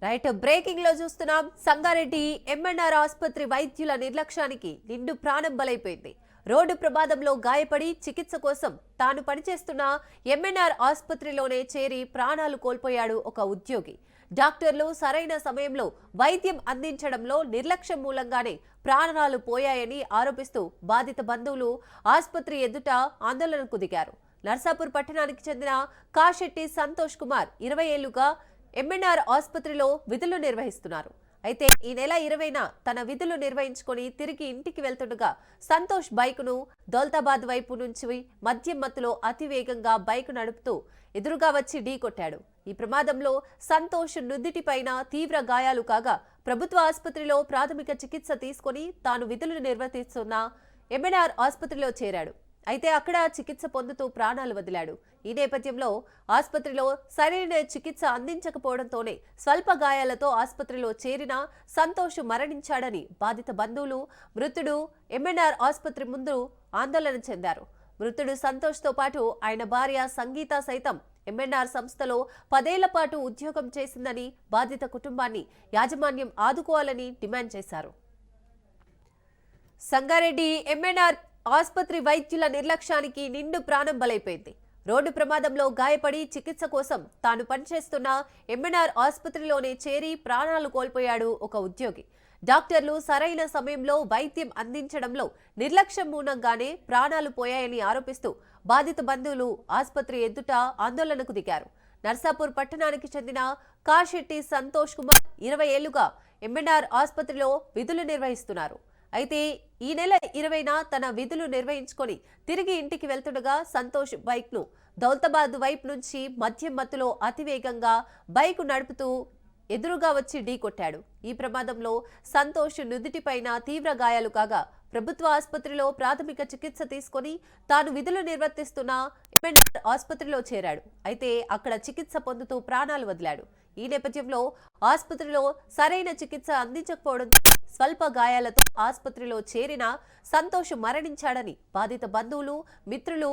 Right breaking లో చూస్తున్నాం. Sangareddy MNR ఆసుపత్రి వైద్యుల నిర్లక్ష్యానికి నిండు ప్రాణం బలైపోయింది. రోడ్డు ప్రమాదంలో గాయపడి చికిత్స కోసం తాను పనిచేస్తున్న ఎంఎన్ఆర్ ఆసుపత్రిలోనే చేరి ప్రాణాలు కోల్పోయాడు ఒక ఉద్యోగి. డాక్టర్లు సరైన సమయంలో వైద్యం అందించడంలో నిర్లక్ష్యం మూలంగానే ప్రాణాలు పోయాయని ఆరోపిస్తూ బాధిత బంధువులు ఆసుపత్రి ఎదుట ఆందోళనకు దిగారు. నర్సాపూర్ పట్టణానికి చెందిన కాశెట్టి సంతోష్ కుమార్ 20 ఏళ్లుగా ఎంఎన్ఆర్ ఆసుపత్రిలో విధులు నిర్వహిస్తున్నారు. అయితే ఈ నెల 20న తన విధులు నిర్వహించుకొని తిరిగి ఇంటికి వెళ్తుండగా సంతోష్ బైకును దౌలతాబాద్ వైపు నుంచి మద్యం మత్తులో అతివేగంగా బైక్ నడుపుతూ ఎదురుగా వచ్చి ఢీకొట్టాడు. ఈ ప్రమాదంలో సంతోష్ నుదిటిపైన తీవ్ర గాయాలు కాగా ప్రభుత్వ ఆసుపత్రిలో ప్రాథమిక చికిత్స తీసుకొని తాను విధులు నిర్వర్తిస్తున్న ఎంఎన్ఆర్ ఆసుపత్రిలో చేరాడు. అయితే అక్కడ చికిత్స పొందుతూ ప్రాణాలు వదిలాడు. ఈ నేపథ్యంలో ఆసుపత్రిలో సరైన చికిత్స అందించకపోవడంతోనే స్వల్ప గాయాలతో ఆసుపత్రిలో చేరిన సంతోష్ మరణించాడని బాధిత బంధువులు మృతుడు ఎంఎన్ఆర్ ఆసుపత్రి ముందు ఆందోళన చెందారు. మృతుడు సంతోష్తో పాటు ఆయన భార్య సంగీత సైతం ఎంఎన్ఆర్ సంస్థలో 10 ఏళ్ల పాటు ఉద్యోగం చేసిందని బాధిత కుటుంబాన్ని యాజమాన్యం ఆదుకోవాలని డిమాండ్ చేశారు. సంగారెడ్డి ఎంఎన్ఆర్ ఆసుపత్రి వైద్యుల నిర్లక్ష్యానికి నిండు ప్రాణం బలైపోయింది. రోడ్డు ప్రమాదంలో గాయపడి చికిత్స కోసం తాను పనిచేస్తున్న ఎంఎన్ఆర్ ఆసుపత్రిలోనే చేరి ప్రాణాలు కోల్పోయాడు ఒక ఉద్యోగి. డాక్టర్లు సరైన సమయంలో వైద్యం అందించడంలో నిర్లక్ష్యం మూలంగానే ప్రాణాలు పోయాయని ఆరోపిస్తూ బాధిత బంధువులు ఆసుపత్రి ఎదుట ఆందోళనకు దిగారు. నర్సాపూర్ పట్టణానికి చెందిన కాశెట్టి సంతోష్ కుమార్ 20 ఏళ్లుగా ఎంఎన్ఆర్ ఆసుపత్రిలో విధులు నిర్వహిస్తున్నారు. అయితే ఈ నెల 20న తన విధులు నిర్వహించుకొని తిరిగి ఇంటికి వెళ్తుండగా సంతోష్ బైక్ను దౌలతాబాద్ వైపు నుంచి మద్యం మత్తులో అతివేగంగా బైక్ నడుపుతూ ఎదురుగా వచ్చి ఢీకొట్టాడు. ఈ ప్రమాదంలో సంతోష్ నుదిటిపైన తీవ్ర గాయాలు కాగా ప్రభుత్వ ఆసుపత్రిలో ప్రాథమిక చికిత్స తీసుకొని తాను విధులు నిర్వర్తిస్తున్న ఎంఎన్ఆర్ ఆసుపత్రిలో చేరాడు. అయితే అక్కడ చికిత్స పొందుతూ ప్రాణాలు వదిలాడు. ఈ నేపథ్యంలో ఆసుపత్రిలో సరైన చికిత్స అందించకపోవడంతో స్వల్ప గాయాలతో ఆసుపత్రిలో చేరిన సంతోష్ మరణించాడని బాధిత బంధువులు మిత్రులు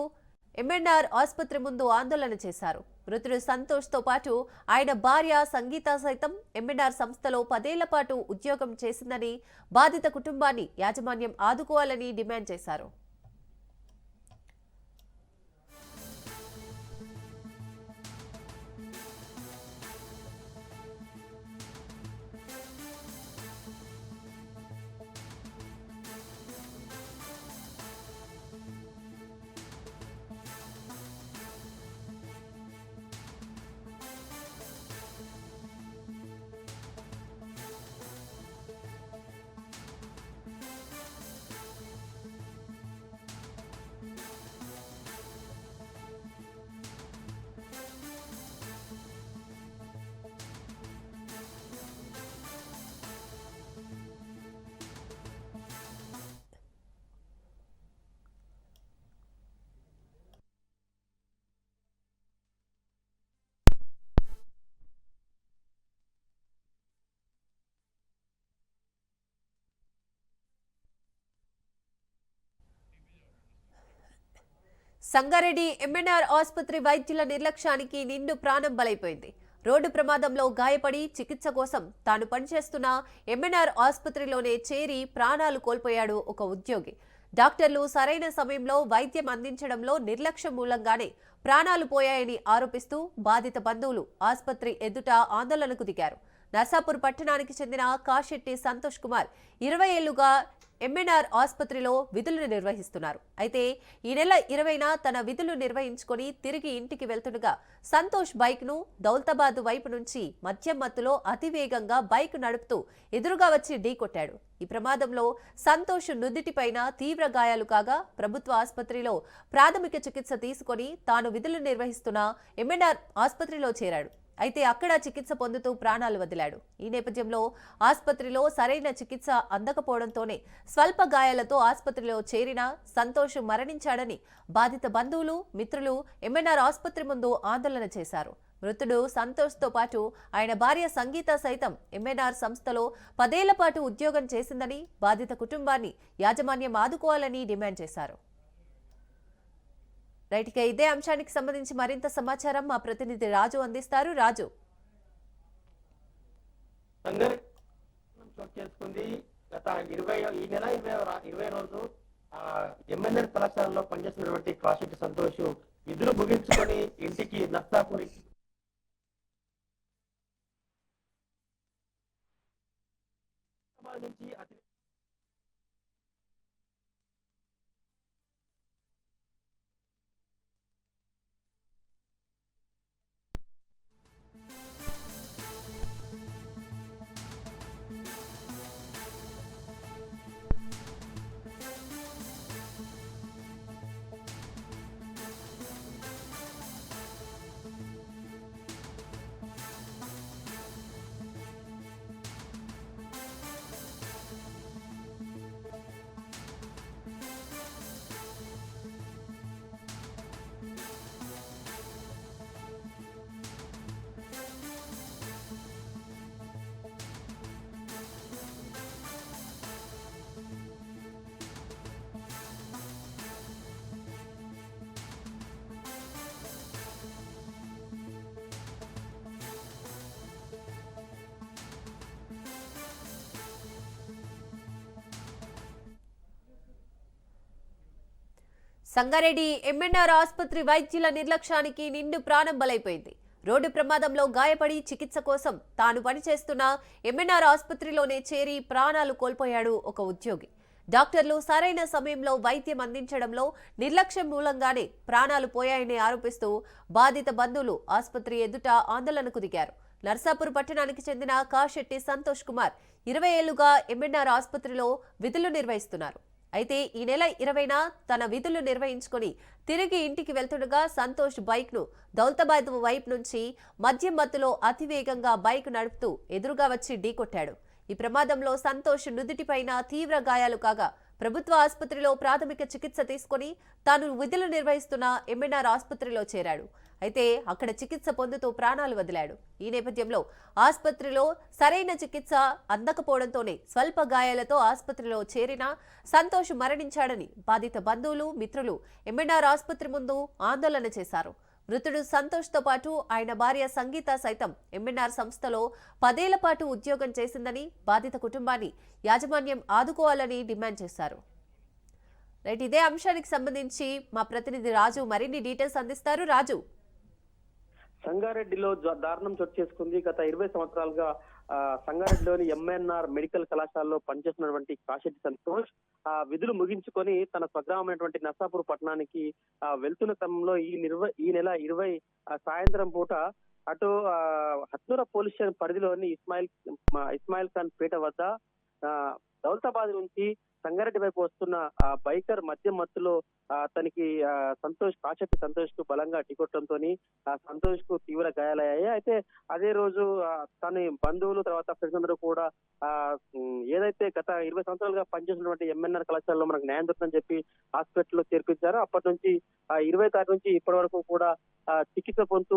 ఎంఎన్ఆర్ ఆసుపత్రి ముందు ఆందోళన చేశారు. మృతుడు సంతోష్తో పాటు ఆయన భార్య సంగీత సైతం ఎంఎన్ఆర్ సంస్థలో 10 ఏళ్ల పాటు ఉద్యోగం చేసిందని బాధిత కుటుంబాన్ని యాజమాన్యం ఆదుకోవాలని డిమాండ్ చేశారు. సంగారెడ్డి ఎంఎన్ఆర్ ఆసుపత్రి వైద్యుల నిర్లక్ష్యానికి నిండు ప్రాణం బలైపోయింది. రోడ్డు ప్రమాదంలో గాయపడి చికిత్స కోసం తాను పనిచేస్తున్న ఎంఎన్ఆర్ ఆసుపత్రిలోనే చేరి ప్రాణాలు కోల్పోయాడు ఒక ఉద్యోగి. డాక్టర్లు సరైన సమయంలో వైద్యం అందించడంలో నిర్లక్ష్యం మూలంగానే ప్రాణాలు పోయాయని ఆరోపిస్తూ బాధిత బంధువులు ఆసుపత్రి ఎదుట ఆందోళనకు దిగారు. నర్సాపూర్ పట్టణానికి చెందిన కాశెట్టి సంతోష్ కుమార్ 20 ఏళ్లుగా ఎంఎన్ఆర్ ఆసుపత్రిలో విధులు నిర్వహిస్తున్నారు. అయితే ఈ నెల 20న తన విధులు నిర్వహించుకొని తిరిగి ఇంటికి వెళ్తుండగా సంతోష్ బైక్ను దౌలతాబాద్ వైపు నుంచి మద్యం మత్తులో అతివేగంగా బైక్ నడుపుతూ ఎదురుగా వచ్చి ఢీకొట్టాడు. ఈ ప్రమాదంలో సంతోష్ నుదిటిపైన తీవ్ర గాయాలు కాగా ప్రభుత్వ ఆసుపత్రిలో ప్రాథమిక చికిత్స తీసుకొని తాను విధులు నిర్వహిస్తున్న ఎంఎన్ఆర్ ఆసుపత్రిలో చేరాడు. అయితే అక్కడ చికిత్స పొందుతూ ప్రాణాలు వదిలాడు. ఈ నేపథ్యంలో ఆసుపత్రిలో సరైన చికిత్స అందకపోవడంతోనే స్వల్ప గాయాలతో ఆసుపత్రిలో చేరిన సంతోష్ మరణించాడని బాధిత బంధువులు మిత్రులు ఎంఎన్ఆర్ ఆసుపత్రి ముందు ఆందోళన చేశారు. మృతుడు సంతోష్తో పాటు ఆయన భార్య సంగీత సైతం ఎంఎన్ఆర్ సంస్థలో 10 ఏళ్ల పాటు ఉద్యోగం చేసిందని బాధిత కుటుంబాన్ని యాజమాన్యం ఆదుకోవాలని డిమాండ్ చేశారు. రైట్, ఇక ఇదే అంశానికి సంబంధించి మరింత సమాచారం మా ప్రతినిధి రాజు అందిస్తారు. రాజు. సంగారెడ్డి చోటు చేసుకుంది. గత ఈ నెల 20 రోజు ఎంఎన్ఆర్ కళాశాలలో పనిచేస్తున్నటువంటి కాశెట్టి సంతోష్ విధులు ముగించుకొని ఇంటికి నర్సాపూర్ నుంచి సంగారెడ్డి ఎంఎన్ఆర్ ఆసుపత్రి వైద్యుల నిర్లక్ష్యానికి నిండు ప్రాణం బలైపోయింది. రోడ్డు ప్రమాదంలో గాయపడి చికిత్స కోసం తాను పనిచేస్తున్న ఎంఎన్ఆర్ ఆసుపత్రిలోనే చేరి ప్రాణాలు కోల్పోయాడు ఒక ఉద్యోగి. డాక్టర్లు సరైన సమయంలో వైద్యం అందించడంలో నిర్లక్ష్యం మూలంగానే ప్రాణాలు పోయాయని ఆరోపిస్తూ బాధిత బంధువులు ఆసుపత్రి ఎదుట ఆందోళనకు దిగారు. నర్సాపూర్ పట్టణానికి చెందిన కాశెట్టి సంతోష్ కుమార్ 20 ఏళ్లుగా ఎంఎన్ఆర్ ఆసుపత్రిలో విధులు నిర్వహిస్తున్నారు. అయితే ఈ నెల 20న తన విధులు నిర్వహించుకొని తిరిగి ఇంటికి వెళ్తుండగా సంతోష్ బైక్ ను దౌలతాబాద్ వైపు నుంచి మద్యం మత్తులో అతివేగంగా బైక్ నడుపుతూ ఎదురుగా వచ్చి ఢీకొట్టాడు. ఈ ప్రమాదంలో సంతోష్ నుదుటిపైన తీవ్ర గాయాలు కాగా ప్రభుత్వ ఆసుపత్రిలో ప్రాథమిక చికిత్స తీసుకుని తాను విధులు నిర్వహిస్తున్న ఎంఎన్ఆర్ ఆసుపత్రిలో చేరాడు. అయితే అక్కడ చికిత్స పొందుతూ ప్రాణాలు వదిలాడు. ఈ నేపథ్యంలో ఆసుపత్రిలో సరైన చికిత్స అందకపోవడంతోనే స్వల్ప గాయాలతో ఆసుపత్రిలో చేరిన సంతోష్ మరణించాడని బాధిత బంధువులు, మిత్రులు ఎంఎన్ఆర్ ఆసుపత్రి ముందు ఆందోళన చేశారు. మృతుడు సంతోష్తో పాటు ఆయన భార్య సంగీత సైతం ఎంఎన్ఆర్ సంస్థలో 10 ఏళ్ల పాటు ఉద్యోగం చేసిందని బాధిత కుటుంబాన్ని యాజమాన్యం ఆదుకోవాలని డిమాండ్ చేశారు. రైట్, ఇదే అంశానికి సంబంధించి మా ప్రతినిధి రాజు మరిన్ని డీటెయిల్స్ అందిస్తారు. రాజు, సంగారెడ్డిలో దారుణం చోటు చేసుకుంది. గత 20 సంవత్సరాలుగా సంగారెడ్డిలోని ఎంఎన్ఆర్ మెడికల్ కళాశాలలో పనిచేస్తున్నటువంటి కాశెట్టి సంతోష్ విధులు ముగించుకొని తన స్వగ్రామైనటువంటి నర్సాపూర్ పట్టణానికి వెళ్తున్న క్రమంలో ఈ నెల 20 సాయంత్రం పూట అటు హత్నూర పోలీస్ స్టేషన్ పరిధిలోని ఇస్మాయిల్ ఖాన్ పేట వద్ద దౌలతాబాద్ నుంచి సంగారెడ్డి వైపు వస్తున్న బైకర్ మద్యం మత్తులో తనకి కాశెట్టి సంతోష్ కు బలంగా ఢీకొట్టడంతో సంతోష్ కు తీవ్ర గాయాలయ్యాయి. అయితే అదే రోజు తన బంధువులు తర్వాత ఫ్రెండ్స్ అందరూ కూడా ఏదైతే గత 20 సంవత్సరాలుగా పనిచేసినటువంటి ఎంఎన్ఆర్ కళాశాలలో మనకు న్యాయం దొరుకుతుందని చెప్పి హాస్పిటల్లో చేర్పించారు. అప్పటి నుంచి 20 తారీఖు నుంచి ఇప్పటి వరకు కూడా చికిత్స పొందుతూ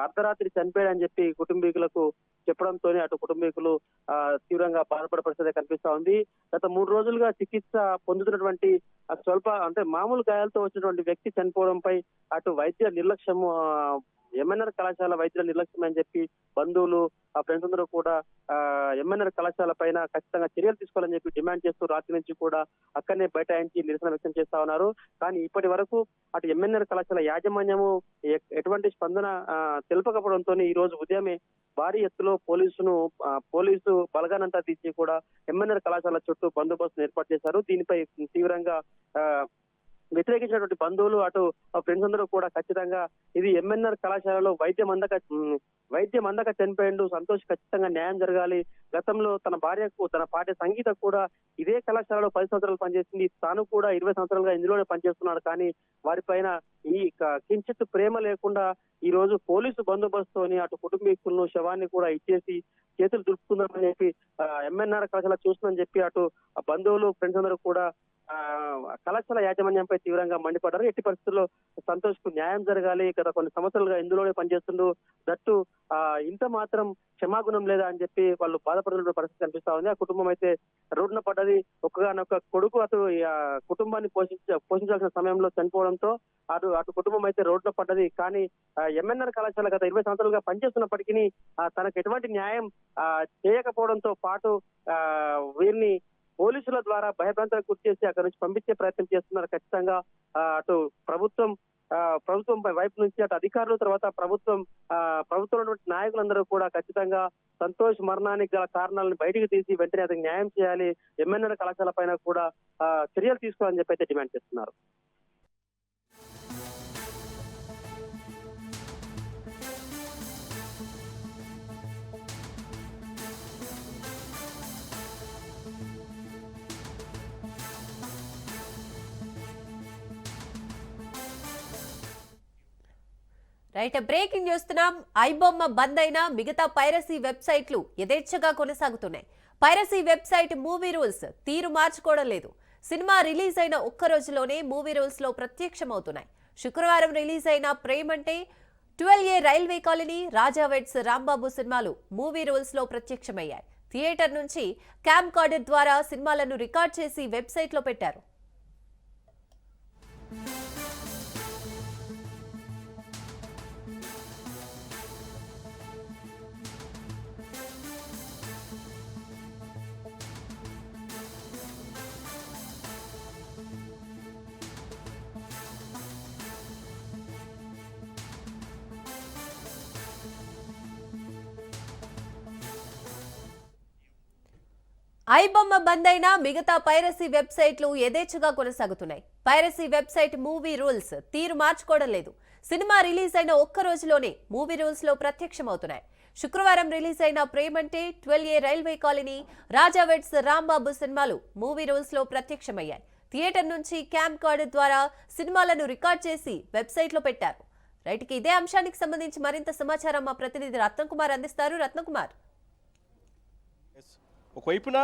అర్ధరాత్రి చనిపోయాడని చెప్పి కుటుంబీకులకు చెప్పడంతో అటు కుటుంబీకులు తీవ్రంగా బాధపడే పరిస్థితి కనిపిస్తా ఉంది. గత 3 రోజులుగా చికిత్స పొందుతున్నటువంటి మామూలు గాయాలతో వచ్చినటువంటి వ్యక్తి చనిపోవడంపై అటు వైద్య నిర్లక్ష్యం, ఎంఎన్ఆర్ కళాశాల వైద్యుల నిర్లక్ష్యం అని చెప్పి బంధువులు ఫ్రెండ్స్ అందరూ కూడా ఎంఎన్ఆర్ కళాశాల పైన ఖచ్చితంగా చర్యలు తీసుకోవాలని చెప్పి డిమాండ్ చేస్తూ రాత్రి నుంచి కూడా అక్కడనే బైఠాయించి నిరసన వ్యక్తం చేస్తా ఉన్నారు. కానీ ఇప్పటి వరకు అటు ఎంఎన్ఆర్ కళాశాల యాజమాన్యము ఎటువంటి స్పందన తెలపకపోవడంతో ఈ రోజు ఉదయమే భారీ ఎత్తులో పోలీసు బలగానంతా తీసి కూడా ఎంఎన్ఆర్ కళాశాల చుట్టూ బందోబస్తు ఏర్పాటు చేశారు. దీనిపై తీవ్రంగా వ్యతిరేకించినటువంటి బంధువులు అటు ఫ్రెండ్స్ అందరూ కూడా ఖచ్చితంగా ఇది ఎంఎన్ఆర్ కళాశాలలో వైద్యం అందక చనిపోయిండు, సంతోష్ ఖచ్చితంగా న్యాయం జరగాలి. గతంలో తన భార్యకు తన పాటే సంగీత కూడా ఇదే కళాశాలలో 10 సంవత్సరాలు పనిచేసింది, తాను కూడా 20 సంవత్సరాలుగా ఇందులోనే పనిచేస్తున్నాడు. కానీ వారిపైన ఈ కించిత్ ప్రేమ లేకుండా ఈ రోజు పోలీసు బందోబస్తుని అటు కుటుంబీకులను శవాన్ని కూడా ఇచ్చేసి చేతులు దులుపుకుందామని చెప్పి ఎంఎన్ఆర్ కళాశాల చూస్తుందని చెప్పి అటు బంధువులు ఫ్రెండ్స్ అందరూ కూడా కళాశాల యాజమాన్యంపై తీవ్రంగా మండిపడ్డారు. ఎట్టి పరిస్థితుల్లో సంతోష్ కు న్యాయం జరగాలి, గత కొన్ని సంవత్సరాలుగా ఇందులోనే పనిచేస్తుండు, దట్టు ఇంత మాత్రం క్షమాగుణం లేదా అని చెప్పి వాళ్ళు బాధపడుతున్న పరిస్థితి కనిపిస్తా ఉంది. ఆ కుటుంబం అయితే రోడ్డున పడ్డది. ఒక్కగానొక్క కొడుకు అటు కుటుంబాన్ని పోషించాల్సిన సమయంలో చనిపోవడంతో అటు కుటుంబం అయితే రోడ్డున పడ్డది. కానీ ఎంఎన్ఆర్ కళాశాల గత 20 సంవత్సరాలుగా పనిచేస్తున్నప్పటికీ తనకు ఎటువంటి న్యాయం చేయకపోవడంతో పాటు వీరిని పోలీసుల ద్వారా భయభ్రాంతులకు గురి చేసి అక్కడి నుంచి పంపించే ప్రయత్నం చేస్తున్నారు. ఖచ్చితంగా అటు ప్రభుత్వం వైపు నుంచి అటు అధికారులు, తర్వాత ప్రభుత్వంలో నాయకులందరూ కూడా ఖచ్చితంగా సంతోష్ మరణానికి గల కారణాలను బయటికి తీసి వెంటనే అతనికి న్యాయం చేయాలి, ఎంఎన్ఆర్ కళాశాల పైన కూడా చర్యలు తీసుకోవాలని చెప్పి అయితే డిమాండ్ చేస్తున్నారు. రైట్, బ్రేకింగ్ చూస్తున్నాం. ఐబొమ్మ బంద్ అయినా మిగతా పైరసీ వెబ్సైట్లు యథేచ్ఛగా కొనసాగుతున్నాయి. పైరసీ వెబ్సైట్ మూవీ రూల్స్ తీరు మార్చుకోవడం లేదు. సినిమా రిలీజ్ అయిన ఒక్క రోజులోనే మూవీ రూల్స్ లో ప్రత్యక్షమవుతున్నాయి. శుక్రవారం రిలీజ్ అయిన ప్రేమంటే, 12A రైల్వే కాలనీ, రాజా వెడ్స్ రాంబాబు సినిమాలు మూవీ రూల్స్ లో ప్రత్యక్షమయ్యాయి. థియేటర్ నుంచి క్యామ్ కార్డర్ ద్వారా సినిమాలను రికార్డ్ చేసి వెబ్సైట్ లో పెట్టారు. ఐబొమ్మ బంద్ అయినా మిగతా పైరసీ వెబ్సైట్లు యథేచ్ఛగా కొనసాగుతున్నాయి. పైరసీ వెబ్సైట్ మూవీ రూల్స్ తీరు మార్చుకోవడం లేదు. సినిమా రిలీజ్ అయిన ఒక్క రోజులోనే మూవీ రూల్స్ లో ప్రత్యక్షమవుతున్నాయి. శుక్రవారం రిలీజ్ అయిన ప్రేమంటే, 12A రైల్వే కాలనీ, రాజా వెడ్స్ రాంబాబు సినిమాలు మూవీ రూల్స్ లో ప్రత్యక్షమయ్యాయి. థియేటర్ నుంచి క్యామ్ కార్డర్ ద్వారా సినిమాలను రికార్డ్ చేసి వెబ్సైట్ లో పెట్టారు. రైట్కి ఇదే అంశానికి సంబంధించి మరింత సమాచారం మా ప్రతినిధి రత్నకుమార్ అందిస్తారు. రత్నకుమార్, ఒకవైపున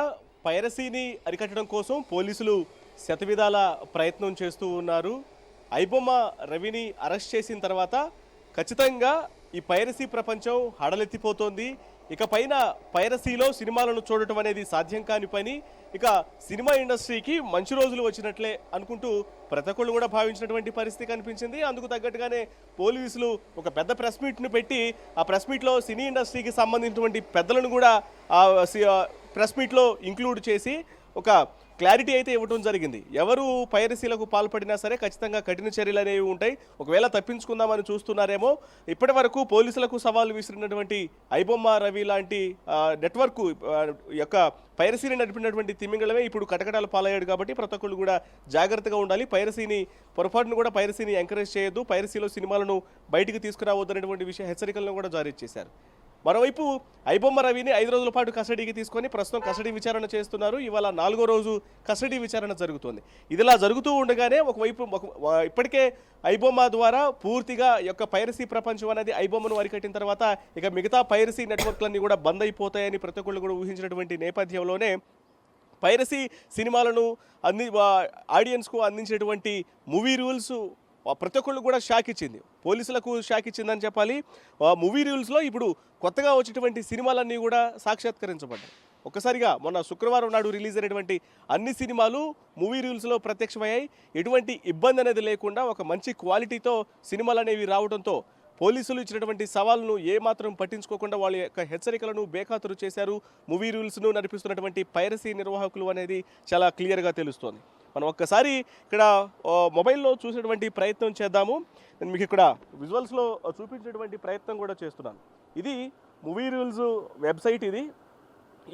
పైరసీని అరికట్టడం కోసం పోలీసులు శతవిధాల ప్రయత్నం చేస్తూ ఉన్నారు. ఐబొమ్మ రవిని అరెస్ట్ చేసిన తర్వాత ఖచ్చితంగా ఈ పైరసీ ప్రపంచం హడలెత్తిపోతోంది. ఇక పైన పైరసీలో సినిమాలను చూడటం అనేది సాధ్యం కాని పని. ఇక సినిమా ఇండస్ట్రీకి మంచి రోజులు వచ్చినట్లే అనుకుంటూ ప్రతి ఒక్కళ్ళు కూడా భావించినటువంటి పరిస్థితి కనిపించింది. అందుకు తగ్గట్టుగానే పోలీసులు ఒక పెద్ద ప్రెస్ మీట్ను పెట్టి ఆ ప్రెస్ మీట్లో సినీ ఇండస్ట్రీకి సంబంధించినటువంటి పెద్దలను కూడా ప్రెస్ మీట్లో ఇంక్లూడ్ చేసి ఒక క్లారిటీ అయితే ఇవ్వడం జరిగింది. ఎవరు పైరసీలకు పాల్పడినా సరే ఖచ్చితంగా కఠిన చర్యలు అనేవి ఉంటాయి. ఒకవేళ తప్పించుకుందామని చూస్తున్నారేమో. ఇప్పటి వరకు పోలీసులకు సవాలు విసిరినటువంటి ఐబొమ్మ రవి లాంటి నెట్వర్క్ యొక్క పైరసీని నడిపినటువంటి తిమింగళమే ఇప్పుడు కటకటాలు పాలయ్యాడు. కాబట్టి ప్రతి ఒక్కళ్ళు కూడా జాగ్రత్తగా ఉండాలి. పొరపాటును కూడా పైరసీని ఎంకరేజ్ చేయొద్దు, పైరసీలో సినిమాలను బయటికి తీసుకురావద్దనేటువంటి హెచ్చరికలను కూడా జారీ చేశారు. మరోవైపు ఐబొమ్మ రవిని 5 రోజుల పాటు కస్టడీకి తీసుకొని ప్రస్తుతం కస్టడీ విచారణ చేస్తున్నారు. ఇవాళ 4వ రోజు కస్టడీ విచారణ జరుగుతోంది. ఇదిలా జరుగుతూ ఉండగానే ఒకవైపు ఇప్పటికే ఐబొమ్మ ద్వారా పూర్తిగా యొక్క పైరసీ ప్రపంచం అనేది ఐబొమ్మను అరికట్టిన తర్వాత ఇక మిగతా పైరసీ నెట్వర్క్లన్నీ కూడా బంద్ అయిపోతాయని ప్రతి ఒక్కళ్ళు కూడా ఊహించినటువంటి నేపథ్యంలోనే పైరసీ సినిమాలను ఆడియన్స్కు అందించేటువంటి మూవీ రూల్స్ ప్రతి ఒక్కళ్ళు కూడా షాక్ ఇచ్చింది. పోలీసులకు షాక్ ఇచ్చిందని చెప్పాలి. మూవీ రూల్స్లో ఇప్పుడు కొత్తగా వచ్చేటువంటి సినిమాలన్నీ కూడా సాక్షాత్కరించబడ్డాయి. ఒక్కసారిగా మొన్న శుక్రవారం నాడు రిలీజ్ అయినటువంటి అన్ని సినిమాలు మూవీ రూల్స్లో ప్రత్యక్షమయ్యాయి. ఎటువంటి ఇబ్బంది అనేది లేకుండా ఒక మంచి క్వాలిటీతో సినిమాలు అనేవి రావడంతో పోలీసులు ఇచ్చినటువంటి సవాల్ను ఏమాత్రం పట్టించుకోకుండా వాళ్ళ యొక్క హెచ్చరికలను బేఖాతరు చేశారు. మూవీ రూల్స్ను నడిపిస్తున్నటువంటి పైరసీ నిర్వాహకులు అనేది చాలా క్లియర్గా తెలుస్తోంది. మనం ఒక్కసారి ఇక్కడ మొబైల్లో చూసేటువంటి ప్రయత్నం చేద్దాము. నేను మీకు ఇక్కడ విజువల్స్లో చూపించేటువంటి ప్రయత్నం కూడా చేస్తున్నాను. ఇది మూవీ రూల్స్ వెబ్సైట్.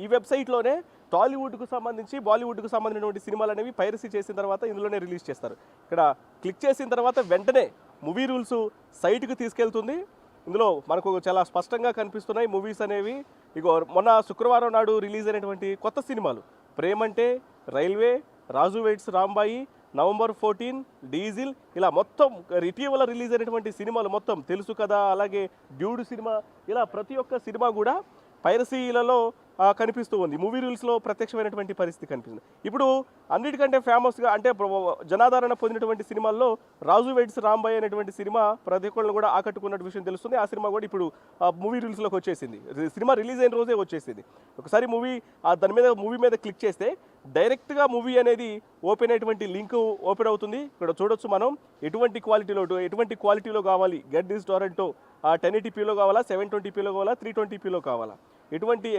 ఈ వెబ్సైట్లోనే టాలీవుడ్కు సంబంధించి బాలీవుడ్కు సంబంధించినటువంటి సినిమాలు అనేవి పైరసీ చేసిన తర్వాత ఇందులోనే రిలీజ్ చేస్తారు. ఇక్కడ క్లిక్ చేసిన తర్వాత వెంటనే మూవీ రూల్స్ సైట్కి తీసుకెళ్తుంది. ఇందులో మనకు చాలా స్పష్టంగా కనిపిస్తున్నాయి మూవీస్ అనేవి. ఇగో మొన్న శుక్రవారం నాడు రిలీజ్ అయినటువంటి కొత్త సినిమాలు ప్రేమంటే, రైల్వే, రాజు వెడ్స్ రాంబాయి, November 14, డీజిల్, ఇలా మొత్తం ఇటీవల రిలీజ్ అయినటువంటి సినిమాలు మొత్తం తెలుసు కదా, అలాగే డ్యూడ్ సినిమా, ఇలా ప్రతి ఒక్క సినిమా కూడా పైరసీలలో కనిపిస్తూ ఉంది. మూవీ రూల్స్లో ప్రత్యక్షమైనటువంటి పరిస్థితి కనిపిస్తుంది. ఇప్పుడు అన్నిటికంటే ఫేమస్గా అంటే జనాదరణ పొందినటువంటి సినిమాల్లో రాజు వెడ్స్ రాంబాయ్ అనేటువంటి సినిమా ప్రతి ఒక్కళ్ళని కూడా ఆకట్టుకున్న విషయం తెలుస్తుంది. ఆ సినిమా కూడా ఇప్పుడు మూవీ రూల్స్లోకి వచ్చేసింది. సినిమా రిలీజ్ అయిన రోజే వచ్చేసింది. ఒకసారి దాని మీద మూవీ మీద క్లిక్ చేస్తే డైరెక్ట్గా మూవీ అనేది ఓపెన్ అయ్యేటువంటి లింక్ ఓపెన్ అవుతుంది. ఇక్కడ చూడొచ్చు మనం ఎటువంటి క్వాలిటీలో కావాలి. గెట్ దిస్ టొరంటో 1080pలో కావాలా, 720pలో కావాలా, 320pలో కావాలా,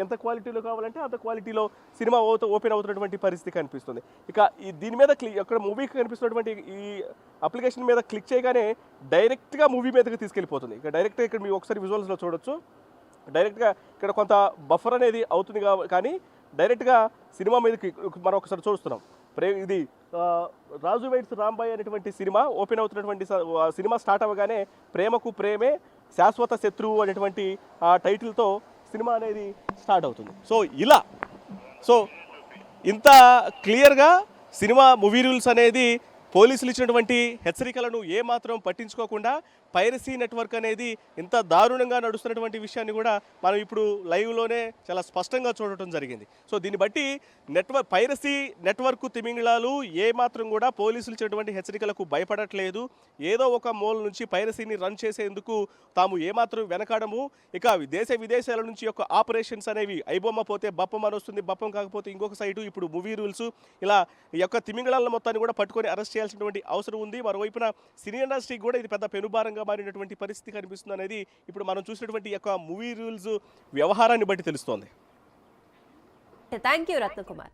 ఎంత క్వాలిటీలో కావాలంటే అంత క్వాలిటీలో సినిమా ఓపెన్ అవుతున్నటువంటి పరిస్థితి కనిపిస్తుంది. ఇక దీని మీద అక్కడ మూవీకి కనిపిస్తున్నటువంటి ఈ అప్లికేషన్ మీద క్లిక్ చేయగానే డైరెక్ట్గా మూవీ మీదకి తీసుకెళ్ళిపోతుంది. ఇక డైరెక్ట్గా ఇక్కడ మీరు ఒకసారి విజువల్స్లో చూడొచ్చు. డైరెక్ట్గా ఇక్కడ కొంత బఫర్ అనేది అవుతుంది కానీ డైరెక్ట్గా సినిమా మీదకి మనం ఒకసారి చూస్తున్నాం. ఇది రాజు వెడ్స్ రాంబాయ్ అనేటువంటి సినిమా ఓపెన్ అవుతున్నటువంటి సినిమా స్టార్ట్ అవ్వగానే ప్రేమకు ప్రేమే శాశ్వత శత్రువు అనేటువంటి టైటిల్తో సినిమా అనేది స్టార్ట్ అవుతుంది. సో ఇంత క్లియర్గా సినిమా మూవీ రూల్స్ అనేది పోలీసులు ఇచ్చినటువంటి హెచ్చరికలను ఏమాత్రం పట్టించుకోకుండా పైరసీ నెట్వర్క్ అనేది ఇంత దారుణంగా నడుస్తున్నటువంటి విషయాన్ని కూడా మనం ఇప్పుడు లైవ్లోనే చాలా స్పష్టంగా చూడటం జరిగింది. సో దీన్ని బట్టి పైరసీ నెట్వర్క్ తిమింగళాలు ఏమాత్రం కూడా పోలీసులు ఇచ్చినటువంటి హెచ్చరికలకు భయపడట్లేదు. ఏదో ఒక మూల నుంచి పైరసీని రన్ చేసేందుకు తాము ఏమాత్రం వెనకాడము. ఇక దేశ విదేశాల నుంచి యొక్క ఆపరేషన్స్ అనేవి ఐబొమ్మ పోతే బప్పం అని వస్తుంది, బప్పం కాకపోతే ఇంకొక సైటు, ఇప్పుడు మూవీ రూల్స్, ఇలా ఈ యొక్క తిమింగళాల మొత్తాన్ని కూడా పట్టుకొని అరెస్ట్ చేయాల్సినటువంటి అవసరం ఉంది. మరోవైపున సినీ ఇండస్ట్రీకి కూడా ఇది పెద్ద పెనుభారంగా మారినటువంటి పరిస్థితి కనిపిస్తుంది అనేది ఇప్పుడు మనం చూసినటువంటి యొక్క మూవీ రూల్స్ వ్యవహారాన్ని బట్టి తెలుస్తోంది. Thank you Ratnakumar.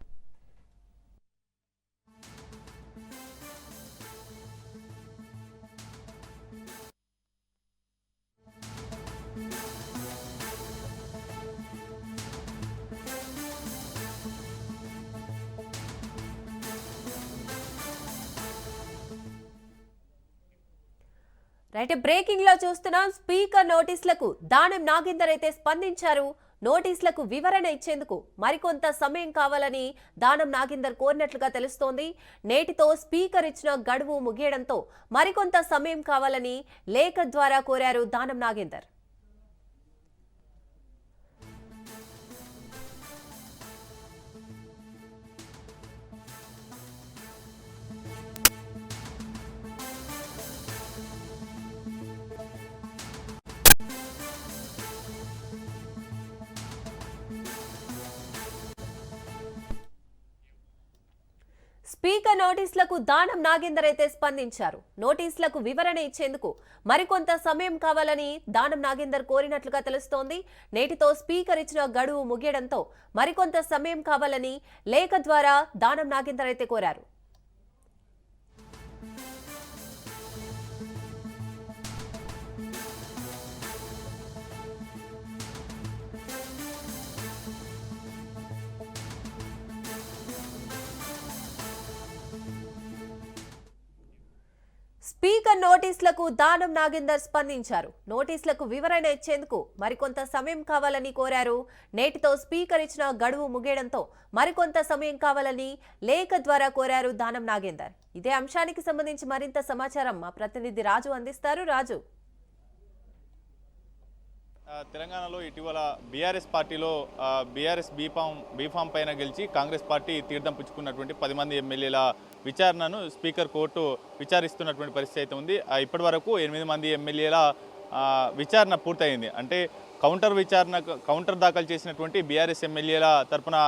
Right, breaking లో చూస్తున్నాం. స్పీకర్ నోటీసులకు దానం నాగేందర్ అయితే స్పందించారు. నోటీసులకు వివరణ ఇచ్చేందుకు మరికొంత సమయం కావాలని దానం నాగేందర్ కోరినట్లుగా తెలుస్తోంది. నేటితో స్పీకర్ ఇచ్చిన గడువు ముగియడంతో మరికొంత సమయం కావాలని లేఖ ద్వారా కోరారు దానం నాగేందర్. స్పీకర్ నోటీసులకు దానం నాగేందర్ అయితే స్పందించారు. నోటీసులకు వివరణ ఇచ్చేందుకు మరికొంత సమయం కావాలని దానం నాగేందర్ కోరినట్లుగా తెలుస్తోంది. నేటితో స్పీకర్ ఇచ్చిన గడువు ముగియడంతో మరికొంత సమయం కావాలని లేఖ ద్వారా దానం నాగేందర్ అయితే కోరారు. స్పీకర్ నోటీసులకు దానం నాగేందర్ స్పందించారు. నోటీసులకు వివరణ ఇచ్చేందుకు మరికొంత సమయం కావాలని కోరారు. నేటితో స్పీకర్ ఇచ్చిన గడువు ముగియడంతో మరికొంత సమయం కావాలని లేఖ ద్వారా కోరారు దానం నాగేందర్. ఇదే అంశానికి సంబంధించి మరింత సమాచారం మా ప్రతినిధి రాజు అందిస్తారు. రాజు, తెలంగాణలో ఇటీవల బీఆర్ఎస్ పార్టీలో బీఆర్ఎస్ బీఫామ్ పైన గెలిచి కాంగ్రెస్ పార్టీ తీర్థం పుచ్చుకున్నటువంటి 10 మంది ఎమ్మెల్యేల విచారణను స్పీకర్ కోర్టు విచారిస్తున్నటువంటి పరిస్థితి అయితే ఉంది. ఇప్పటి వరకు 8 మంది ఎమ్మెల్యేల విచారణ పూర్తయింది. అంటే కౌంటర్ దాఖలు చేసినటువంటి బీఆర్ఎస్ ఎమ్మెల్యేల తరపున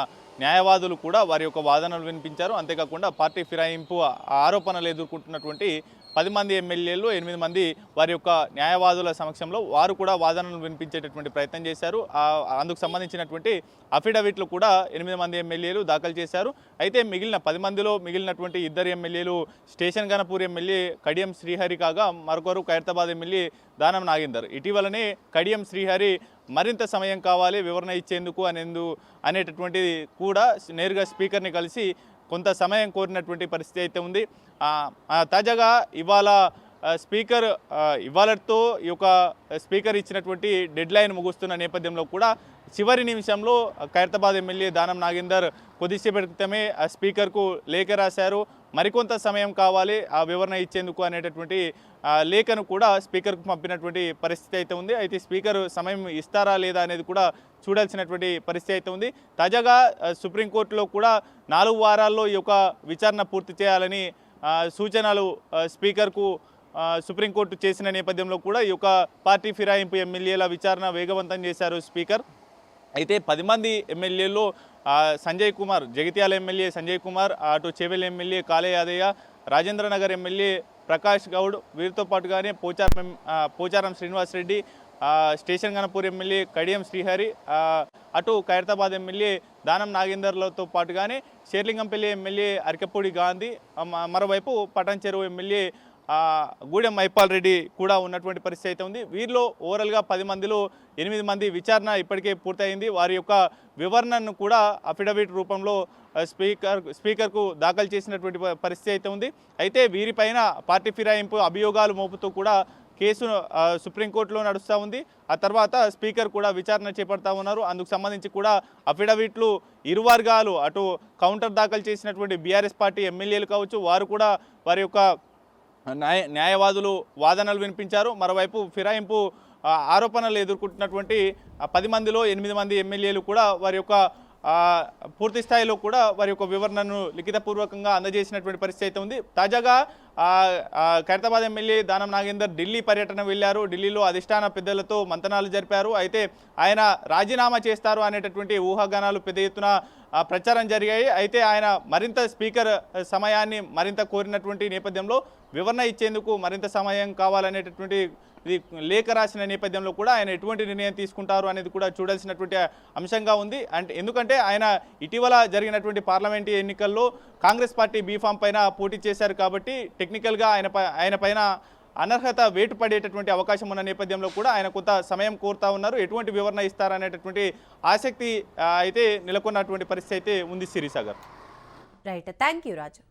న్యాయవాదులు కూడా వారి యొక్క వాదనలు వినిపించారు. అంతేకాకుండా పార్టీ ఫిరాయింపు ఆరోపణలు ఎదుర్కొంటున్నటువంటి 10 మంది ఎమ్మెల్యేలు 8 మంది వారి యొక్క న్యాయవాదుల సమక్షంలో వారు కూడా వాదనలు వినిపించేటటువంటి ప్రయత్నం చేశారు. అందుకు సంబంధించినటువంటి అఫిడవిట్లు కూడా 8 మంది ఎమ్మెల్యేలు దాఖలు చేశారు. అయితే మిగిలిన 10 మందిలో మిగిలినటువంటి 2 ఎమ్మెల్యేలు స్టేషన్ గణపూర్ ఎమ్మెల్యే కడియం శ్రీహరి కాగా మరొకరు ఖైరతాబాద్ ఎమ్మెల్యే దానం నాగేందర్. ఇటీవలనే కడియం శ్రీహరి మరింత సమయం కావాలి వివరణ ఇచ్చేందుకు అనేటటువంటిది కూడా నేరుగా స్పీకర్ని కలిసి కొంత సమయం కోరినటువంటి పరిస్థితి అయితే ఉంది. తాజాగా ఇవాళతో ఈ యొక్క స్పీకర్ ఇచ్చినటువంటి డెడ్ లైన్ ముగుస్తున్న నేపథ్యంలో కూడా చివరి నిమిషంలో ఖైరతాబాద్ ఎమ్మెల్యే దానం నాగేందర్ కొద్దిసేపటి క్రితమే స్పీకర్కు లేఖ రాశారు. మరికొంత సమయం కావాలి ఆ వివరణ ఇచ్చేందుకు అనేటటువంటి లేఖను కూడా స్పీకర్కు పంపినటువంటి పరిస్థితి అయితే ఉంది. అయితే స్పీకర్ సమయం ఇస్తారా లేదా అనేది కూడా చూడాల్సినటువంటి పరిస్థితి అయితే ఉంది. తాజాగా సుప్రీంకోర్టులో కూడా 4 వారాల్లో ఈ యొక్క విచారణ పూర్తి చేయాలని సూచనలు స్పీకర్కు సుప్రీంకోర్టు చేసిన నేపథ్యంలో కూడా ఈ యొక్క పార్టీ ఫిరాయింపు ఎమ్మెల్యేల విచారణ వేగవంతం చేశారు స్పీకర్. అయితే 10 మంది ఎమ్మెల్యేల్లో సంజయ్ కుమార్, జగిత్యాల ఎమ్మెల్యే సంజయ్ కుమార్, అటు చేవెల్ ఎమ్మెల్యే కాళే యాదయ్య, రాజేంద్రనగర్ ఎమ్మెల్యే ప్రకాష్ గౌడ్, వీరితో పాటుగానే పోచారం శ్రీనివాస్ రెడ్డి, స్టేషన్ గణపూర్ ఎమ్మెల్యే కడియం శ్రీహరి, అటు ఖైరతాబాద్ ఎమ్మెల్యే దానం నాగేందర్లతో పాటుగానే షేర్లింగంపల్లి ఎమ్మెల్యే అరికపూడి గాంధీ, మరోవైపు పటాన్ చెరువు ఎమ్మెల్యే గూడెం మైపాల్ రెడ్డి కూడా ఉన్నటువంటి పరిస్థితి అయితే ఉంది. వీరిలో ఓవరాల్గా 10 మందిలో 8 మంది విచారణ ఇప్పటికే పూర్తయింది. వారి యొక్క వివరణను కూడా అఫిడవిట్ రూపంలో స్పీకర్కు దాఖలు చేసినటువంటి పరిస్థితి అయితే ఉంది. అయితే వీరిపైన పార్టీ ఫిరాయింపు అభియోగాలు మోపుతూ కూడా కేసు సుప్రీంకోర్టులో నడుస్తూ ఉంది. ఆ తర్వాత స్పీకర్ కూడా విచారణ చేపడతా ఉన్నారు. అందుకు సంబంధించి కూడా అఫిడవిట్లు ఇరు వర్గాలు, అటు కౌంటర్ దాఖలు చేసినటువంటి బీఆర్ఎస్ పార్టీ ఎమ్మెల్యేలు కావచ్చు, వారు కూడా వారి యొక్క న్యాయవాదులు వాదనలు వినిపించారు. మరోవైపు ఫిరాయింపు ఆరోపణలు ఎదుర్కొంటున్నటువంటి 10 మందిలో 8 మంది ఎమ్మెల్యేలు కూడా వారి యొక్క పూర్తి స్థాయిలో కూడా వారి యొక్క వివరణను లిఖితపూర్వకంగా అందజేసినటువంటి పరిస్థితి అయితే ఉంది. తాజాగా ఖైరతాబాద్ ఎమ్మెల్యే దానం నాగేందర్ ఢిల్లీ పర్యటన వెళ్ళారు. ఢిల్లీలో అధిష్టాన పెద్దలతో మంతనాలు జరిపారు. అయితే ఆయన రాజీనామా చేస్తారు అనేటటువంటి ఊహాగానాలు పెద్ద ఎత్తున ప్రచారం జరిగాయి. అయితే ఆయన మరింత స్పీకర్ సమయాన్ని మరింత కోరినటువంటి నేపథ్యంలో వివరణ ఇచ్చేందుకు మరింత సమయం కావాలనేటటువంటి ఇది లేఖ రాసిన నేపథ్యంలో కూడా ఆయన ఎటువంటి నిర్ణయం తీసుకుంటారు అనేది కూడా చూడాల్సినటువంటి అంశంగా ఉంది. ఎందుకంటే ఆయన ఇటీవల జరిగినటువంటి పార్లమెంటు ఎన్నికల్లో కాంగ్రెస్ పార్టీ బీఫామ్ పైన పోటీ చేశారు కాబట్టి టెక్నికల్గా ఆయన పైన అనర్హత వేటు పడేటటువంటి అవకాశం ఉన్న నేపథ్యంలో కూడా ఆయన కొంత సమయం కోరుతా ఉన్నారు. ఎటువంటి వివరణ ఇస్తారనేటటువంటి ఆసక్తి అయితే నెలకొన్నటువంటి పరిస్థితి అయితే ఉంది సిరిసాగర్. రైట్, థ్యాంక్ యూ రాజు.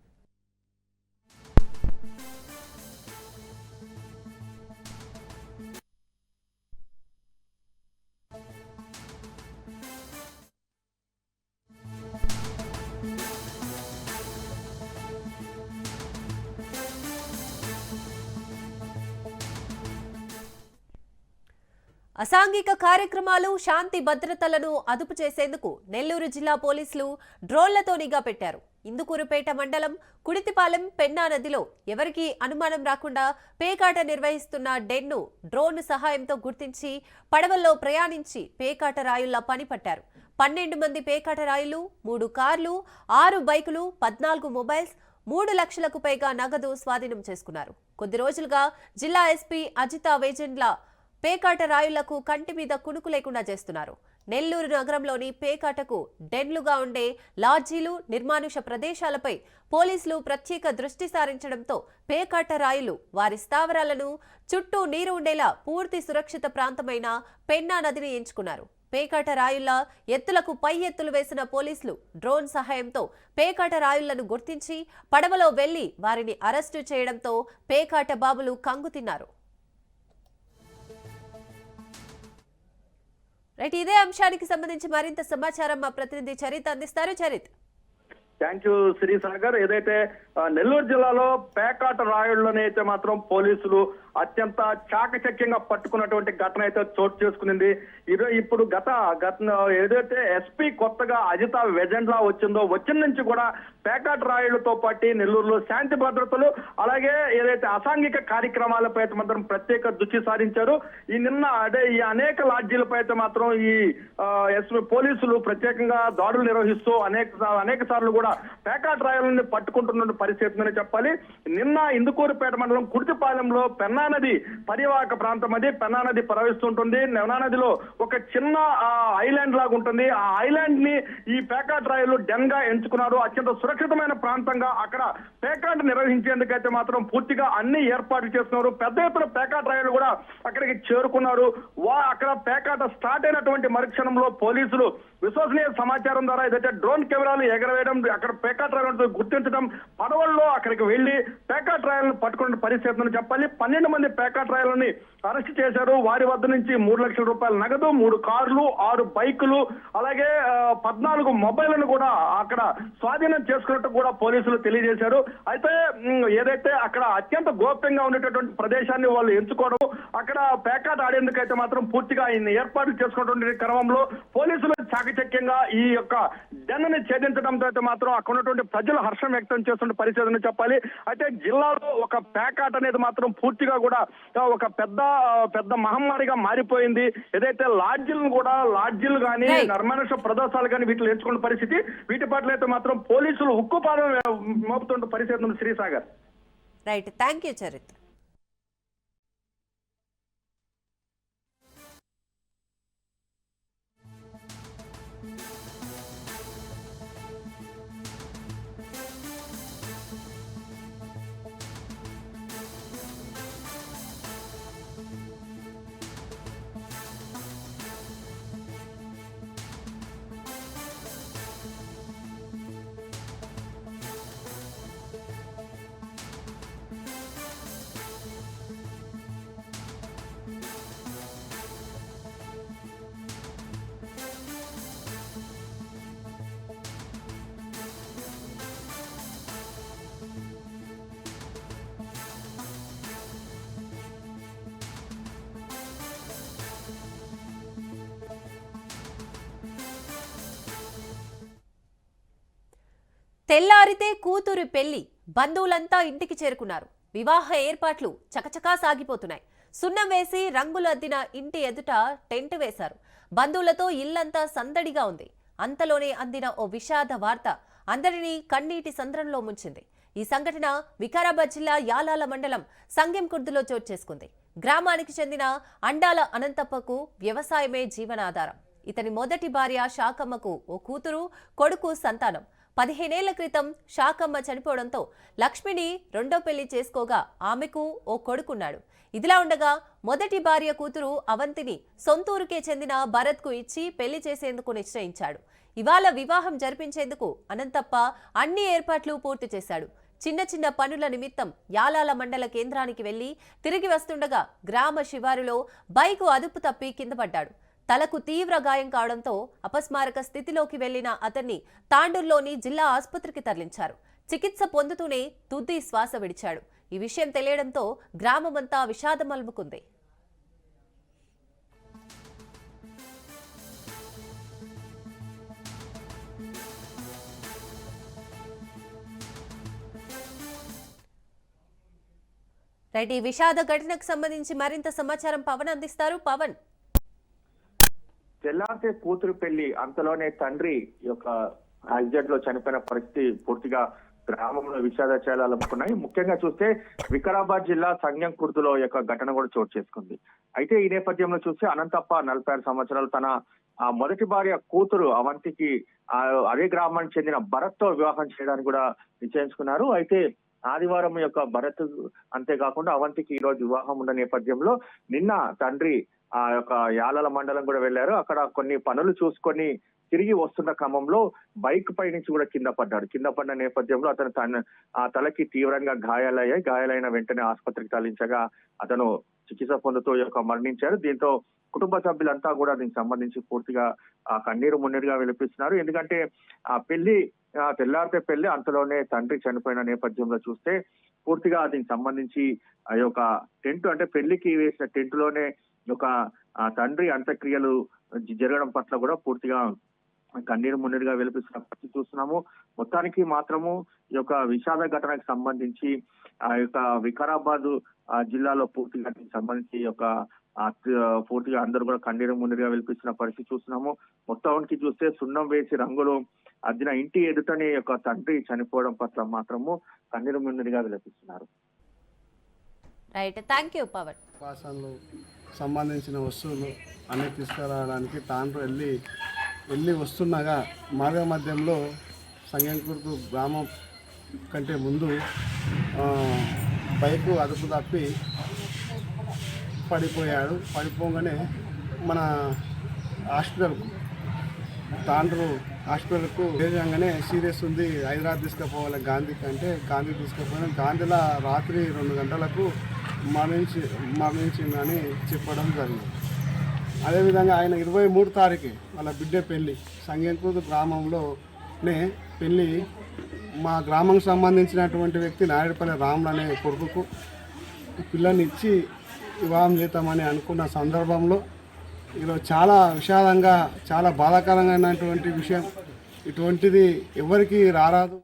అసాంఘిక కార్యక్రమాలు, శాంతి భద్రతలను అదుపు చేసేందుకు నెల్లూరు జిల్లా పోలీసులు డ్రోన్లతో నిఘా పెట్టారు. ఇందుకూరుపేట మండలం కుడితిపాలెం పెన్నా నదిలో ఎవరికీ అనుమానం రాకుండా పేకాట నిర్వహిస్తున్న డెన్ను డ్రోన్ సహాయంతో గుర్తించి పడవల్లో ప్రయాణించి పేకాట రాయుళ్ల పని పట్టారు. 12 మంది పేకాట రాయులు, 3 కార్లు, 6 బైకులు, 14 మొబైల్స్, 3 లక్షలకు పైగా నగదు స్వాధీనం చేసుకున్నారు. కొద్ది రోజులుగా జిల్లా ఎస్పీ అజితా వేజెండ్ల పేకాట రాయుళ్లకు కంటి మీద కునుకు లేకుండా చేస్తున్నారు. నెల్లూరు నగరంలోని పేకాటకు డెన్లుగా ఉండే లాడ్జీలు, నిర్మానుష ప్రదేశాలపై పోలీసులు ప్రత్యేక దృష్టి సారించడంతో పేకాట రాయులు వారి స్థావరాలను చుట్టూ నీరు ఉండేలా పూర్తి సురక్షిత ప్రాంతమైన పెన్నా నదిని ఎంచుకున్నారు. పేకాట రాయుళ్ల ఎత్తులకు పై ఎత్తులు వేసిన పోలీసులు డ్రోన్ సహాయంతో పేకాట రాయుళ్లను గుర్తించి పడవలో వెళ్లి వారిని అరెస్టు చేయడంతో పేకాట బాబులు కంగుతిన్నారు. రైట్, ఇదే అంశానికి సంబంధించి మరింత సమాచారం మా ప్రతినిధి చరిత్ అందిస్తారు. చరిత్. Thank you Srisagar. ఏదైతే నెల్లూరు జిల్లాలో పేకాట రాయుళ్లని అయితే మాత్రం పోలీసులు అత్యంత చాకచక్యంగా పట్టుకున్నటువంటి ఘటన అయితే చోటు చేసుకునింది. ఇప్పుడు గత ఏదైతే ఎస్పీ కొత్తగా అజితా వెజెండ్లా వచ్చిన నుంచి కూడా పేకాట రాయులతో పాటు నెల్లూరులో శాంతి భద్రతలు, అలాగే ఏదైతే అసాంఘిక కార్యక్రమాలపై అయితే మాత్రం ప్రత్యేక దృష్టి సారించారు. ఈ అనేక లాడ్జీలపై అయితే మాత్రం ఈ ఎస్పీ పోలీసులు ప్రత్యేకంగా దాడులు నిర్వహిస్తూ అనేక సార్లు కూడా పేకాట రాయులని పట్టుకుంటున్న పరిస్థితి అని చెప్పాలి. నిన్న ఇందుకూరుపేట మండలం కుర్తిపాలెంలో పెన్నా నది పరివాహక ప్రాంతం, అది పెన్నా నది ప్రవహిస్తుంటుంది. పెన్నా నదిలో ఒక చిన్న ఐలాండ్ లాగా ఉంటుంది. ఆ ఐలాండ్ ని ఈ పేకాట రాయులు డెన్ గా ఎంచుకున్నారు. అత్యంత సురక్షితమైన ప్రాంతంగా అక్కడ పేకాట నిర్వహించేందుకైతే మాత్రం పూర్తిగా అన్ని ఏర్పాట్లు చేస్తున్నారు. పెద్ద ఎత్తున పేకాట రాయులు కూడా అక్కడికి చేరుకున్నారు. అక్కడ పేకాట స్టార్ట్ అయినటువంటి మరుక్షణంలో పోలీసులు విశ్వసనీయ సమాచారం ద్వారా ఏదైతే డ్రోన్ కెమెరాలు ఎగరవేయడం, అక్కడ పేకాట రాయులను గుర్తించడం, పడవ హడవల్లో అక్కడికి వెళ్లి పేకాట్ రాయలను పట్టుకున్న పరిస్థితి అని చెప్పాలి. 12 మంది పేకాట్ రాయలని అరెస్ట్ చేశారు. వారి వద్ద నుంచి 3 లక్షల రూపాయల నగదు, 3 కార్లు, 6 బైకులు, అలాగే 14 మొబైల్లను కూడా అక్కడ స్వాధీనం చేసుకున్నట్టు కూడా పోలీసులు తెలియజేశారు. అయితే ఏదైతే అక్కడ అత్యంత గోప్యంగా ఉండేటటువంటి ప్రదేశాన్ని వాళ్ళు ఎంచుకోవడం, అక్కడ పేకాట ఆడేందుకైతే మాత్రం పూర్తిగా ఏర్పాట్లు చేసుకున్నటువంటి క్రమంలో పోలీసులు చాకచక్యంగా ఈ యొక్క జనని ఛేదించడంతో అయితే మాత్రం అక్కడ ఉన్నటువంటి ప్రజలు హర్షం వ్యక్తం చేస్తున్న పరిస్థితి అని చెప్పాలి. అయితే జిల్లాలో ఒక పేకాట అనేది మాత్రం పూర్తిగా కూడా ఒక పెద్ద మహమ్మారిగా మారిపోయింది. ఏదైతే లాడ్జిలు కానీ నిర్మానుష ప్రదేశాలు కానీ వీటిలో ఎంచుకున్న పరిస్థితి, వీటి పట్ల అయితే మాత్రం పోలీసులు ఉక్కుపాదం మోపుతున్న పరిస్థితి ఉంది. శ్రీసాగర్. రైట్, థ్యాంక్ యూ చరిత్ర. తెల్లారితే కూతురు పెళ్లి, బంధువులంతా ఇంటికి చేరుకున్నారు. వివాహ ఏర్పాట్లు చకచకా సాగిపోతున్నాయి. సున్నం వేసి రంగులు అద్దిన ఇంటి ఎదుట టెంట్ వేశారు. బంధువులతో ఇల్లంతా సందడిగా ఉంది. అంతలోనే అందిన ఓ విషాద వార్త అందరినీ కన్నీటి సంద్రంలో ముంచింది. ఈ సంఘటన వికారాబాద్ జిల్లా యాలాల మండలం సంగెంకుర్దులో చోటు చేసుకుంది. గ్రామానికి చెందిన అండాల అనంతప్పకు వ్యవసాయమే జీవనాధారం. ఇతని మొదటి భార్య శాకమ్మకు ఓ కూతురు, కొడుకు సంతానం. 15 ఏళ్ల క్రితం శాకమ్మ చనిపోవడంతో లక్ష్మిని రెండో పెళ్లి చేసుకోగా ఆమెకు ఓ కొడుకున్నాడు. ఇదిలా ఉండగా మొదటి భార్య కూతురు అవంతిని సొంతూరుకే చెందిన భరత్కు ఇచ్చి పెళ్లి చేసేందుకు నిశ్చయించాడు. ఇవాళ వివాహం జరిపించేందుకు అనంతప్ప అన్ని ఏర్పాట్లు పూర్తి చేశాడు. చిన్న పనుల నిమిత్తం యాలాల మండల కేంద్రానికి వెళ్లి తిరిగి వస్తుండగా గ్రామ శివారులో బైకు అదుపు తప్పి కింద పడ్డాడు. తలకు తీవ్ర గాయం కావడంతో అపస్మారక స్థితిలోకి వెళ్లిన అతన్ని తాండూరులోని జిల్లా ఆసుపత్రికి తరలించారు. చికిత్స పొందుతూనే తుది శ్వాస విడిచాడు. ఈ విషయం తెలియడంతో గ్రామమంతా విషాదం అలుముకుంది. రైట్, ఈ విషాద ఘటనకు సంబంధించి మరింత సమాచారం పవన్ అందిస్తారు. పవన్. తెల్లారితే కూతురు పెళ్లి, అంతలోనే తండ్రి యొక్క యాక్సిడెంట్ లో చనిపోయిన పరిస్థితి పూర్తిగా గ్రామంలో విషాదాలు అలుముకున్నాయి. ముఖ్యంగా చూస్తే వికారాబాద్ జిల్లా సంగెంకుర్దులో యొక్క ఘటన కూడా చోటు చేసుకుంది. అయితే ఈ నేపథ్యంలో చూస్తే అనంతప్ప 46 సంవత్సరాలు తన మొదటి భార్య కూతురు అవంతికి అదే గ్రామానికి చెందిన భరత్ తో వివాహం చేయడానికి కూడా నిశ్చయించుకున్నారు. అయితే ఆదివారం యొక్క భరత్ అంతేకాకుండా అవంతికి ఈ రోజు వివాహం ఉన్న నేపథ్యంలో నిన్న తండ్రి ఆ యొక్క యాలాల మండలం కూడా వెళ్లారు. అక్కడ కొన్ని పనులు చూసుకొని తిరిగి వస్తున్న క్రమంలో బైక్ పై నుంచి కూడా కింద పడ్డాడు. కింద పడిన నేపథ్యంలో అతను తలకి తీవ్రంగా గాయాలయ్యాయి. గాయాలైన వెంటనే ఆసుపత్రికి తరలించగా అతను చికిత్స పొందుతూ మరణించారు. దీంతో కుటుంబ సభ్యులంతా కూడా దీనికి సంబంధించి పూర్తిగా కన్నీరు మున్నీరుగా విలపిస్తున్నారు. ఎందుకంటే ఆ పెళ్లి తెల్లారితే పెళ్లి, అంతలోనే తండ్రి చనిపోయిన నేపథ్యంలో చూస్తే పూర్తిగా దీనికి సంబంధించి ఆ యొక్క టెంట్, అంటే పెళ్లికి వేసిన టెంట్ లోనే ఒక తండ్రి అంత్యక్రియలు జరగడం పట్ల కూడా పూర్తిగా కన్నీరు మున్నీరుగా విలపిస్తున్న పరిస్థితి చూస్తున్నాము. మొత్తానికి మాత్రము ఈ యొక్క విషాద ఘటనకు సంబంధించి ఆ యొక్క వికారాబాద్ జిల్లాలో పూర్తిగా దీనికి సంబంధించి యొక్క పూర్తిగా అందరూ కూడా కన్నీరు మున్నీరుగా విలపిస్తున్న పరిస్థితి చూస్తున్నాము. మొత్తానికి చూస్తే సున్నం వేసి రంగులు అద్దిన ఇంటి ఎదుటనే యొక్క తండ్రి చనిపోవడం పట్ల మాత్రము కన్నీరు మున్నీరుగా విలపిస్తున్నారు. Right, thank you Pavan. సంబంధించిన వస్తువులు అన్ని తీసుకురావడానికి తాండ్రు వెళ్ళి వస్తుండగా మార్గ మధ్యంలో సంగెంకుర్దు గ్రామం కంటే ముందు బైకు అదుపు తప్పి పడిపోగానే మన తాండ్రు హాస్పిటల్కు వేయగానే సీరియస్ ఉంది, హైదరాబాద్ తీసుకుపోవాలి గాంధీకి అంటే గాంధీ తీసుకుపోయినా గాంధీలో రాత్రి 2 గంటలకు మరణించిందని చెప్పడం జరిగింది. అదేవిధంగా ఆయన 23 తారీఖు వాళ్ళ బిడ్డ పెళ్ళి సంగంకూరు గ్రామంలోనే పెళ్ళి. మా గ్రామంకి సంబంధించినటువంటి వ్యక్తి నాయుడుపల్లి రాములు అనే కొడుకుకు పిల్లని ఇచ్చి వివాహం చేద్దామని అనుకున్న సందర్భంలో ఈరోజు చాలా విషాదంగా చాలా బాధాకరంగా విషయం. ఇటువంటిది ఎవరికి రారాదు.